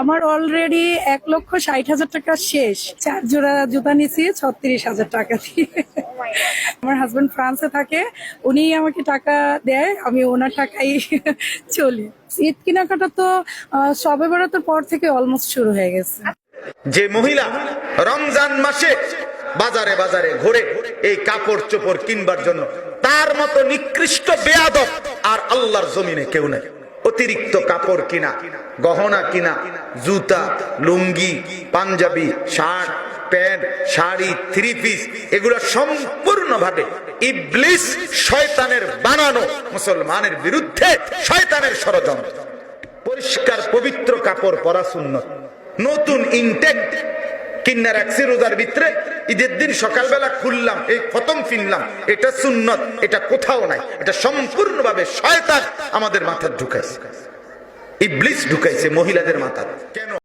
আমার অলরেডি 1,60,000 টাকা শেষ। 4 জোড়া জুতা নিছি 36,000 টাকা দিয়ে। আমার হাজবেন্ড ফ্রান্সে থাকে, উনি আমাকে টাকা দেয়, আমি ওনার টাকাই চলি। ঈদ কেনাকাটা তো শবে বরাতের পর থেকে অলমোস্ট শুরু হয়ে গেছে। যে মহিলা রমজান মাসে বাজারে বাজারে ঘুরে এই কাপড় চোপড় কিনবার জন্য, তার মতো নিকৃষ্ট বেয়াদব আর আল্লাহর জমিনে কেউ নেই। অতিরিক্ত কাপড় কিনা, গহনা কিনা, জুতা, lungi, panjabi, shirt, pant, sari, three piece, এগুলো সম্পূর্ণভাবে ইবলিস শয়তানের বানানো, মুসলমানের বিরুদ্ধে শয়তানের ষড়যন্ত্র। পরিষ্কার পবিত্র কাপড় পরা সুন্নত। নতুন ইনটেক কিন্না রাখছি রোজার ভিতরে, ঈদের দিন সকালবেলা খুললাম, এই খতম ফিনলাম, এটা সুন্নত, এটা কোথাও নাই। এটা সম্পূর্ণভাবে শয়তান আমাদের মাথায় ঢুকাইছে, ইবলিস ঢুকাইছে মহিলাদের মাথায়। কেন?